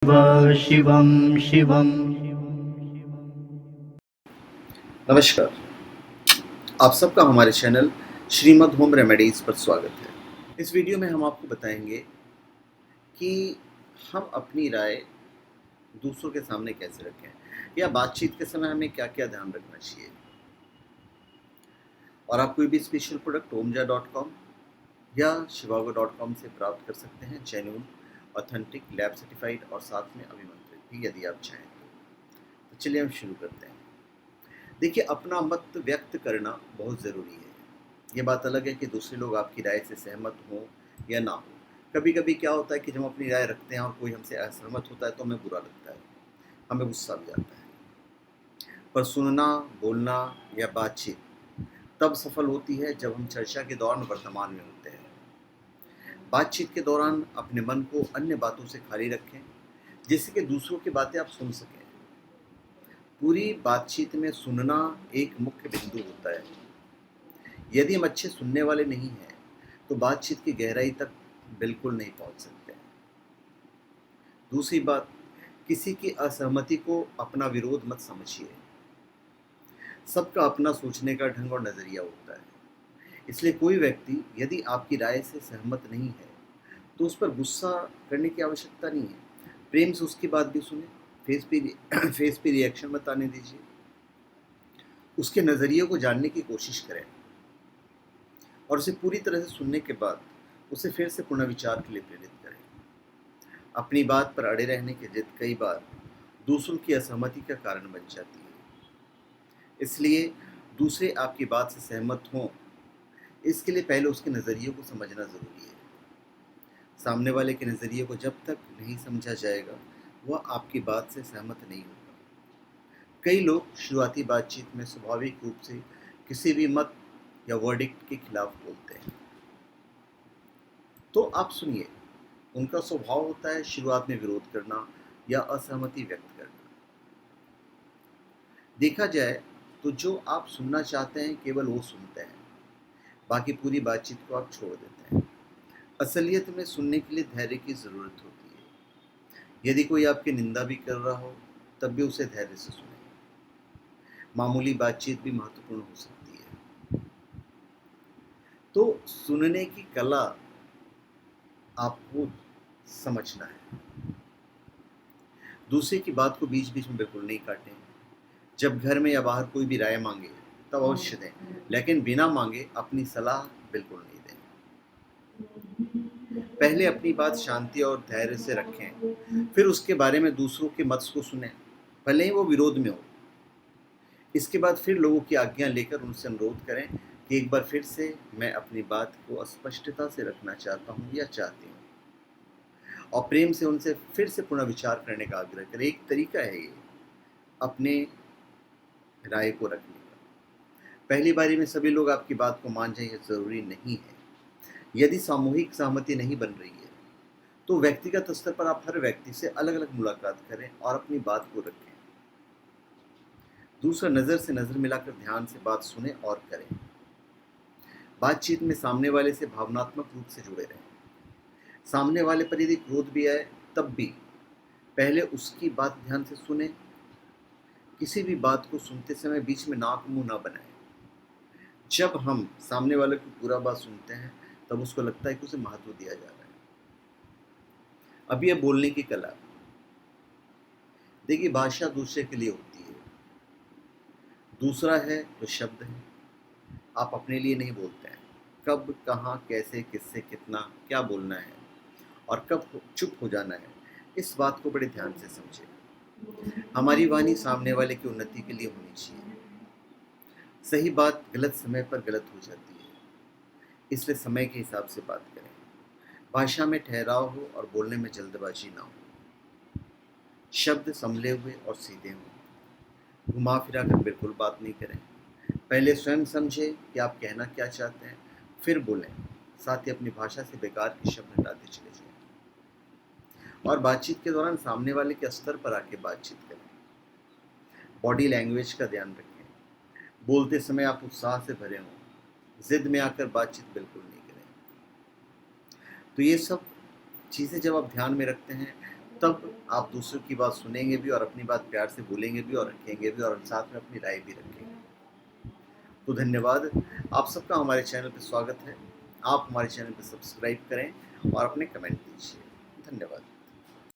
शिवं शिवं। नमस्कार, आप सबका हमारे चैनल श्रीमद् होम रेमेडीज़ पर स्वागत है। इस वीडियो में हम आपको बताएंगे कि हम अपनी राय दूसरों के सामने कैसे रखें या बातचीत के समय हमें क्या-क्या ध्यान रखना चाहिए। और आप कोई भी स्पेशल प्रोडक्ट omja.com या shivago.com से प्राप्त कर सकते हैं, जेन्युइन, ऑथेंटिक, लैब सर्टिफाइड और साथ में अभिमंत्रित भी यदि आप चाहें तो। चलिए हम शुरू करते हैं। देखिए, अपना मत व्यक्त करना बहुत ज़रूरी है। ये बात अलग है कि दूसरे लोग आपकी राय से सहमत हों या ना हो। कभी-कभी क्या होता है कि जब हम अपनी राय रखते हैं और कोई हमसे असहमत होता है तो हमें बुरा लगता है, हमें गुस्सा भी आता है। पर सुनना, बोलना या बातचीत तब सफल होती है जब हम चर्चा के दौरान वर्तमान में होते हैं। बातचीत के दौरान अपने मन को अन्य बातों से खाली रखें, जिससे कि दूसरों की बातें आप सुन सकें। पूरी बातचीत में सुनना एक मुख्य बिंदु होता है। यदि हम अच्छे सुनने वाले नहीं हैं, तो बातचीत की गहराई तक बिल्कुल नहीं पहुंच सकते हैं। दूसरी बात, किसी की असहमति को अपना विरोध मत समझिए। सबका अपना सोचने का ढंग और नज़रिया होता है। इसलिए कोई व्यक्ति यदि आपकी राय से सहमत नहीं है, तो उस पर गुस्सा करने की आवश्यकता नहीं है। प्रेम से उसकी बात भी सुने, फेस पे रिएक्शन मत आने दीजिए। उसके नज़रिए को जानने की कोशिश करें और उसे पूरी तरह से सुनने के बाद उसे फिर से पुनर्विचार के लिए प्रेरित करें। अपनी बात पर अड़े रहने की जिद कई बार दूसरों की असहमति का कारण बन जाती है। इसलिए दूसरे आपकी बात से सहमत हों, इसके लिए पहले उसके नज़रिए को समझना ज़रूरी है। सामने वाले के नज़रिए को जब तक नहीं समझा जाएगा, वह आपकी बात से सहमत नहीं होगा। कई लोग शुरुआती बातचीत में स्वाभाविक रूप से किसी भी मत या वर्डिक्ट के खिलाफ बोलते हैं। तो आप सुनिए, उनका स्वभाव होता है शुरुआत में विरोध करना या असहमति व्यक्त करना। देखा जाए तो जो आप सुनना चाहते हैं केवल वो सुनते हैं, बाकी पूरी बातचीत को आप छोड़ देते हैं। असलियत में सुनने के लिए धैर्य की ज़रूरत होती है। यदि कोई आपकी निंदा भी कर रहा हो, तब भी उसे धैर्य से सुनें। मामूली बातचीत भी महत्वपूर्ण हो सकती है। तो सुनने की कला आपको समझना है। दूसरे की बात को बीच बीच में बिल्कुल नहीं काटें। जब घर में या बाहर कोई भी राय मांगे तब अवश्य दें, लेकिन बिना मांगे अपनी सलाह बिल्कुल नहीं दें। पहले अपनी बात शांति और धैर्य से रखें, फिर उसके बारे में दूसरों के मत को सुनें, भले ही वो विरोध में हो। इसके बाद फिर लोगों की आज्ञा लेकर उनसे अनुरोध करें कि एक बार फिर से मैं अपनी बात को स्पष्टता से रखना चाहता हूँ या चाहती हूँ, और प्रेम से उनसे फिर से पुनर्विचार करने का आग्रह करें। एक तरीका है ये अपने राय को रखने का। पहली बारी में सभी लोग आपकी बात को मान जाएं, ये ज़रूरी नहीं है। यदि सामूहिक सहमति नहीं बन रही है, तो व्यक्तिगत स्तर पर आप हर व्यक्ति से अलग अलग मुलाकात करें और अपनी बात को रखें। दूसरा, नज़र से नज़र मिलाकर ध्यान से बात सुने और करें। बातचीत में सामने वाले से भावनात्मक रूप से जुड़े रहें। सामने वाले पर यदि क्रोध भी आए तब भी पहले उसकी बात ध्यान से सुने। किसी भी बात को सुनते समय बीच में नाक मुंह ना बनाएं। जब हम सामने वाले की पूरा बात सुनते हैं तब उसको लगता है कि उसे महत्व दिया जा रहा है। अब यह बोलने की कला। देखिए, भाषा दूसरे के लिए होती है, दूसरा है तो शब्द है। आप अपने लिए नहीं बोलते हैं। कब, कहाँ, कैसे, किससे, कितना, क्या बोलना है और कब चुप हो जाना है, इस बात को बड़े ध्यान से समझें। हमारी वाणी सामने वाले की उन्नति के लिए होनी चाहिए। सही बात गलत समय पर गलत हो जाती है, इसलिए समय के हिसाब से बात करें। भाषा में ठहराव हो और बोलने में जल्दबाजी ना हो। शब्द संभले हुए और सीधे हों। घुमा फिरा कर बिल्कुल बात नहीं करें। पहले स्वयं समझें कि आप कहना क्या चाहते हैं, फिर बोलें। साथ ही अपनी भाषा से बेकार के शब्द हटाते चले जाएं। और बातचीत के दौरान सामने वाले के स्तर पर आके बातचीत करें। बॉडी लैंग्वेज का ध्यान रखें। बोलते समय आप उत्साह से भरे हों। जिद में आकर बातचीत बिल्कुल नहीं करें। तो ये सब चीज़ें जब आप ध्यान में रखते हैं तब आप दूसरों की बात सुनेंगे भी और अपनी बात प्यार से बोलेंगे भी और रखेंगे भी और साथ में अपनी राय भी रखेंगे। तो धन्यवाद, आप सबका हमारे चैनल पे स्वागत है। आप हमारे चैनल पे सब्सक्राइब करें और अपने कमेंट दीजिए। धन्यवाद।